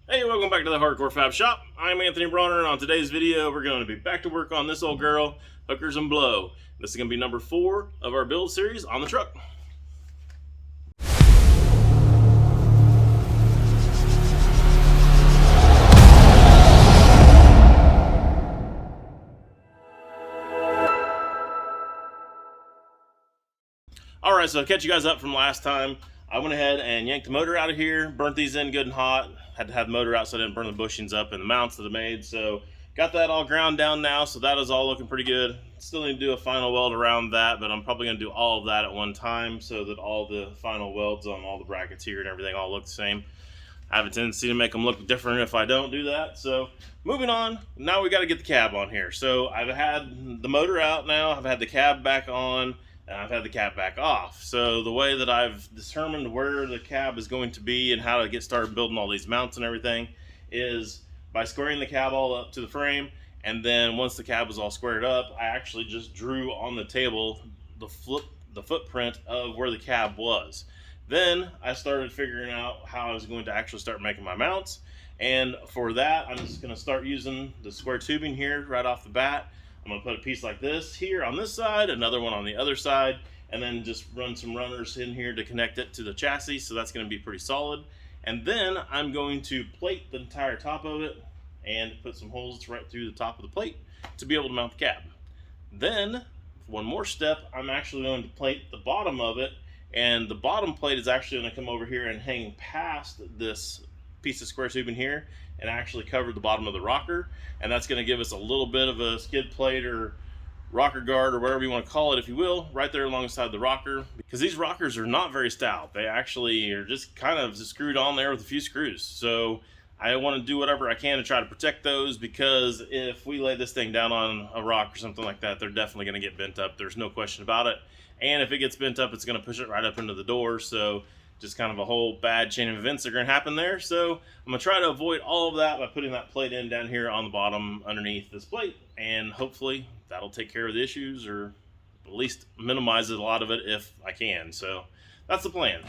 Hey, welcome back to the Hardcore Fab Shop. I'm Anthony Bronner, and on today's video, we're going to be back to work on this old girl, Hookers and Blow. This is going to be number 4 of our build series on the truck. Alright, so to catch you guys up from last time, I went ahead and yanked the motor out of here, burnt these in good and hot. Had to have the motor out so I didn't burn the bushings up and the mounts that I made. So got that all ground down now, so that is all looking pretty good. Still need to do a final weld around that, but I'm probably going to do all of that at one time so that all the final welds on all the brackets here and everything all look the same. I have a tendency to make them look different if I don't do that. So moving on, now we got to get the cab on here. So I've had the motor out now, I've had the cab back on, and I've had the cab back off. So the way that I've determined where the cab is going to be and how to get started building all these mounts and everything is by squaring the cab all up to the frame. And then once the cab was all squared up, I actually just drew on the table the footprint of where the cab was. Then I started figuring out how I was going to actually start making my mounts. And for that, I'm just going to start using the square tubing here right off the bat. I'm going to put a piece like this here on this side, another one on the other side, and then just run some runners in here to connect it to the chassis, so that's going to be pretty solid. And then I'm going to plate the entire top of it and put some holes right through the top of the plate to be able to mount the cab. Then, one more step, I'm actually going to plate the bottom of it, and the bottom plate is actually going to come over here and hang past this piece of square tubing here and actually cover the bottom of the rocker, and that's going to give us a little bit of a skid plate or rocker guard or whatever you want to call it, if you will, right there alongside the rocker, because these rockers are not very stout. They actually are just kind of screwed on there with a few screws. So I want to do whatever I can to try to protect those, because if we lay this thing down on a rock or something like that, they're definitely going to get bent up. There's no question about it. And if it gets bent up, it's going to push it right up into the door. So just kind of a whole bad chain of events are going to happen there. So I'm going to try to avoid all of that by putting that plate in down here on the bottom underneath this plate. And hopefully that'll take care of the issues, or at least minimize a lot of it if I can. So that's the plan.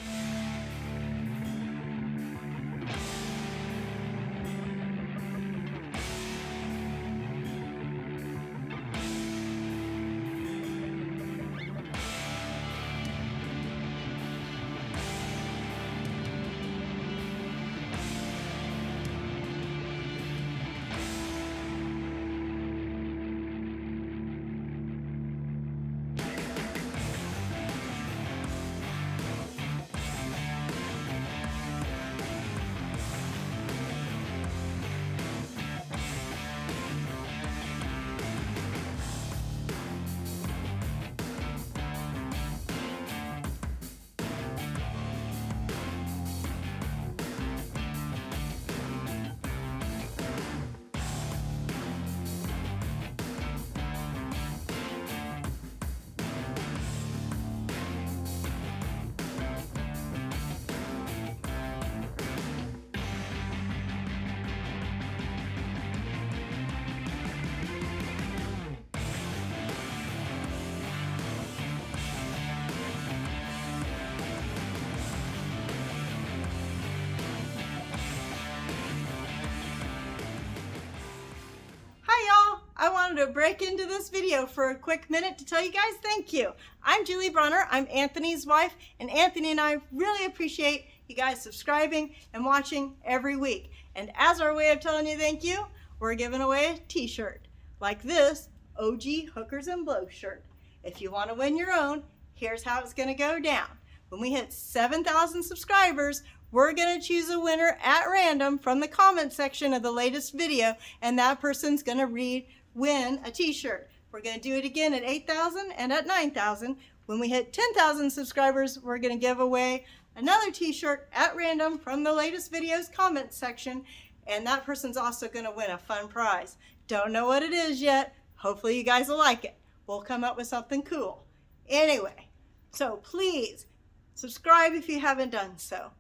I wanted to break into this video for a quick minute to tell you guys thank you. I'm Julie Bronner, I'm Anthony's wife, and Anthony and I really appreciate you guys subscribing and watching every week. And as our way of telling you thank you, we're giving away a t-shirt like this OG Hookers and Blow shirt. If you want to win your own, here's how it's going to go down. When we hit 7,000 subscribers, we're going to choose a winner at random from the comment section of the latest video, and that person's going to win a t-shirt. We're going to do it again at 8,000 and at 9,000. When we hit 10,000 subscribers, we're going to give away another t-shirt at random from the latest video's comment section, and that person's also going to win a fun prize. Don't know what it is yet. Hopefully you guys will like it. We'll come up with something cool. Anyway, so please subscribe if you haven't done so.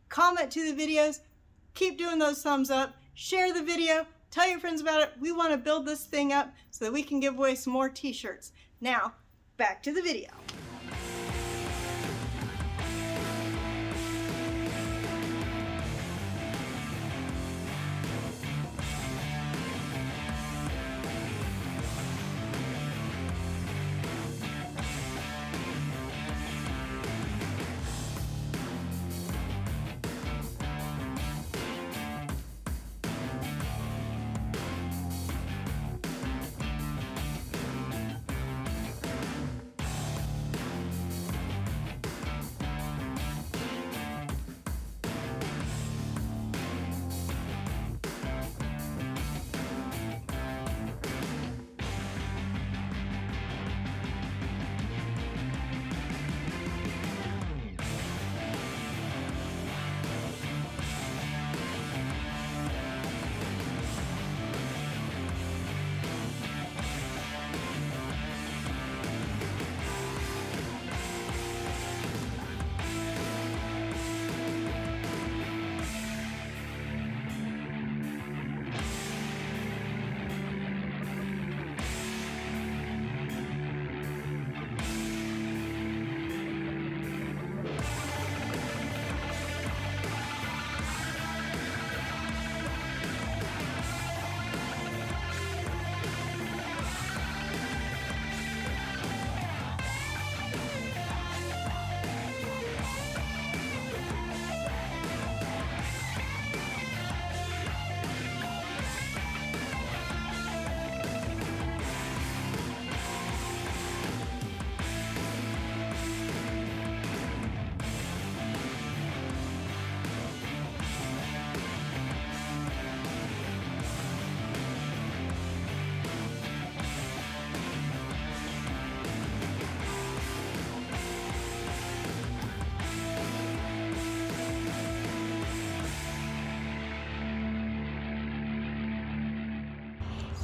Comment to the videos. Keep doing those thumbs up. Share the video. Tell your friends about it. We want to build this thing up so that we can give away some more t-shirts. Now, back to the video.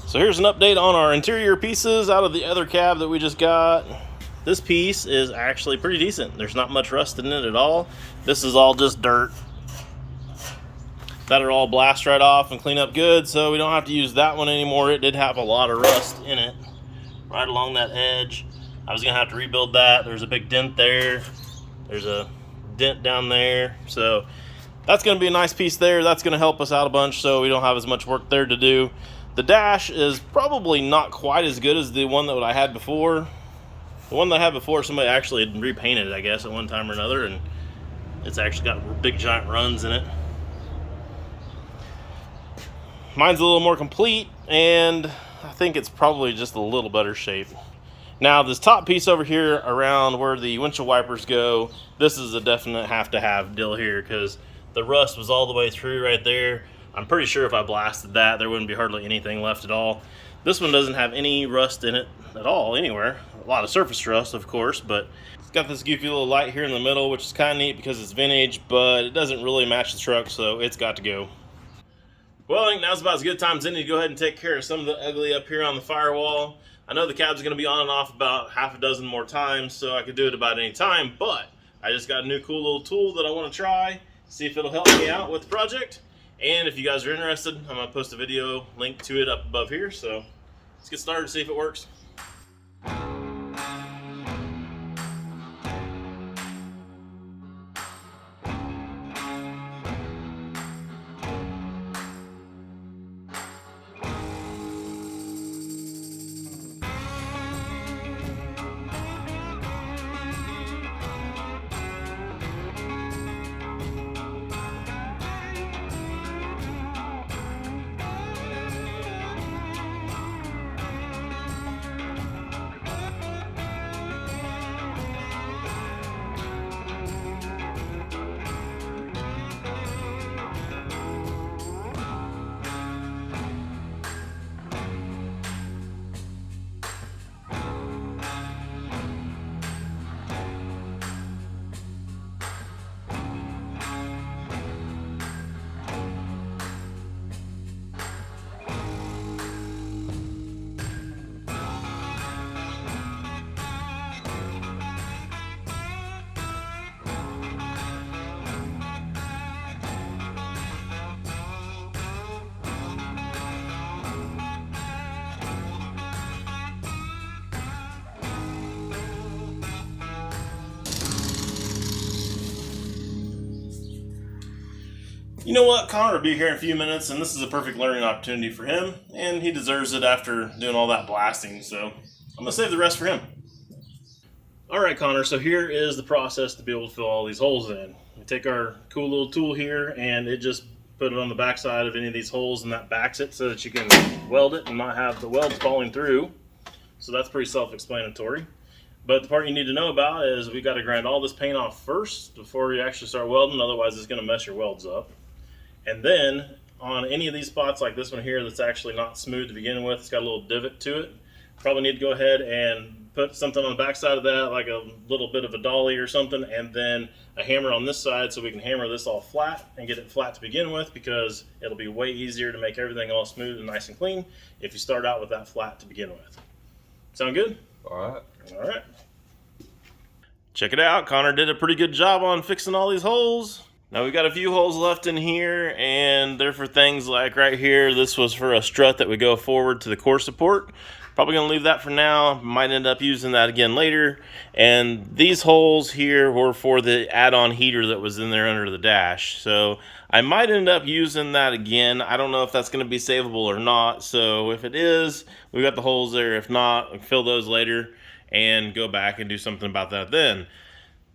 So here's an update on our interior pieces out of the other cab that we just got. This piece is actually pretty decent. There's not much rust in it at all. This is all just dirt. That'll all blast right off and clean up good, so we don't have to use that one anymore. It did have a lot of rust in it right along that edge. I was gonna have to rebuild that. There's a big dent there. There's a dent down there. So that's gonna be a nice piece there. That's gonna help us out a bunch so we don't have as much work there to do. The dash is probably not quite as good as the one that I had before. The one that I had before, somebody actually had repainted it, I guess, at one time or another, and it's actually got big giant runs in it. Mine's a little more complete, and I think it's probably just a little better shape. Now, this top piece over here around where the windshield wipers go, this is a definite have-to-have deal here because the rust was all the way through right there. I'm pretty sure if I blasted that, there wouldn't be hardly anything left at all. This one doesn't have any rust in it at all anywhere. A lot of surface rust, of course, but it's got this goofy little light here in the middle, which is kind of neat because it's vintage, but it doesn't really match the truck, so it's got to go. Well, I think now's about as good a time as any to go ahead and take care of some of the ugly up here on the firewall. I know the cab's going to be on and off about half a dozen more times, so I could do it about any time, but I just got a new cool little tool that I want to try, see if it'll help me out with the project. And if you guys are interested, I'm going to post a video link to it up above here, so let's get started and see if it works. You know what? Connor will be here in a few minutes, and this is a perfect learning opportunity for him, and he deserves it after doing all that blasting, so I'm going to save the rest for him. Alright, Connor, so here is the process to be able to fill all these holes in. We take our cool little tool here, and it just put it on the back side of any of these holes, and that backs it so that you can weld it and not have the welds falling through. So that's pretty self-explanatory. But the part you need to know about is we got to grind all this paint off first before you actually start welding, otherwise it's going to mess your welds up. And then on any of these spots like this one here that's actually not smooth to begin with, it's got a little divot to it, probably need to go ahead and put something on the back side of that, like a little bit of a dolly or something, and then a hammer on this side so we can hammer this all flat and get it flat to begin with, because it'll be way easier to make everything all smooth and nice and clean if you start out with that flat to begin with. Sound good? All right. All right. Check it out. Connor did a pretty good job on fixing all these holes. Now we've got a few holes left in here, and they're for things like right here. This was for a strut that would go forward to the core support. Probably gonna leave that for now. Might end up using that again later. And these holes here were for the add-on heater that was in there under the dash. So I might end up using that again. I don't know if that's gonna be savable or not. So if it is, we've got the holes there. If not, I'll fill those later and go back and do something about that then.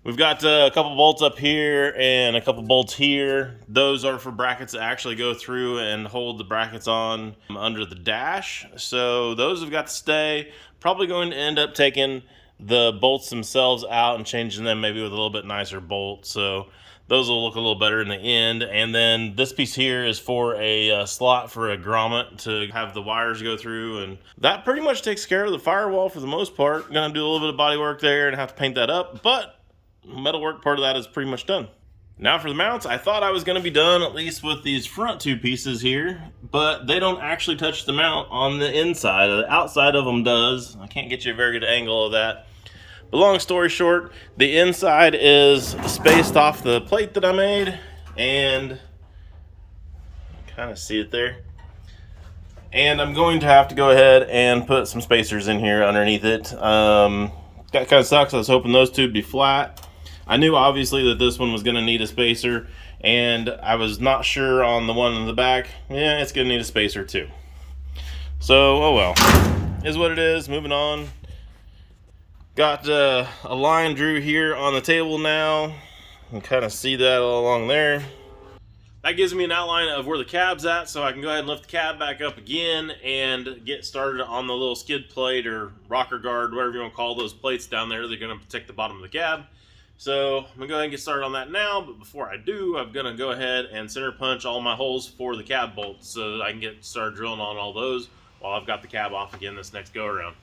We've got a couple bolts up here and a couple bolts here. Those are for brackets that actually go through and hold the brackets on under the dash. So those have got to stay. Probably going to end up taking the bolts themselves out and changing them maybe with a little bit nicer bolt. So those will look a little better in the end. And then this piece here is for a slot for a grommet to have the wires go through. And that pretty much takes care of the firewall for the most part. Gonna do a little bit of body work there and have to paint that up, but metalwork part of that is pretty much done. Now for the mounts, I thought I was going to be done at least with these front two pieces here, but they don't actually touch the mount on the inside. The outside of them does. I can't get you a very good angle of that. But long story short, the inside is spaced off the plate that I made, and kind of see it there. And I'm going to have to go ahead and put some spacers in here underneath it. That kind of sucks. I was hoping those two would be flat. I knew obviously that this one was going to need a spacer, and I was not sure on the one in the back. Yeah, it's going to need a spacer too. So, oh well. Is what it is. Moving on. Got a line drew here on the table now. You can kind of see that all along there. That gives me an outline of where the cab's at, so I can go ahead and lift the cab back up again and get started on the little skid plate or rocker guard, whatever you want to call those plates down there. They're going to protect the bottom of the cab. So I'm going to go ahead and get started on that now, but before I do, I'm going to go ahead and center punch all my holes for the cab bolts so that I can get started drilling on all those while I've got the cab off again this next go around.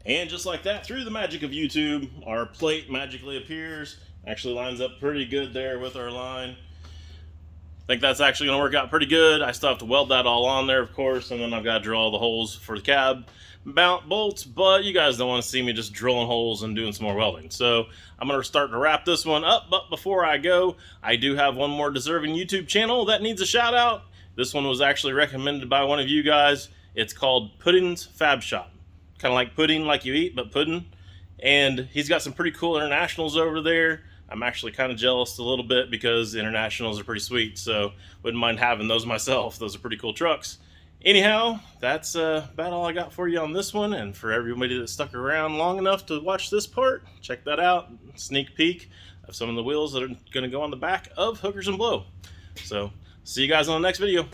And just like that, through the magic of YouTube, our plate magically appears. Actually lines up pretty good there with our line. I think that's actually going to work out pretty good. I still have to weld that all on there, of course, and then I've got to drill all the holes for the cab mount bolts, but you guys don't want to see me just drilling holes and doing some more welding. So I'm going to start to wrap this one up, but before I go, I do have one more deserving YouTube channel that needs a shout out. This one was actually recommended by one of you guys. It's called Pudding's Fab Shop. Kind of like pudding like you eat, but pudding. And he's got some pretty cool internationals over there. I'm actually kind of jealous a little bit because internationals are pretty sweet, so wouldn't mind having those myself. Those are pretty cool trucks. Anyhow, that's about all I got for you on this one, and for everybody that stuck around long enough to watch this part, check that out. Sneak peek of some of the wheels that are going to go on the back of Hookers and Blow. So, see you guys on the next video.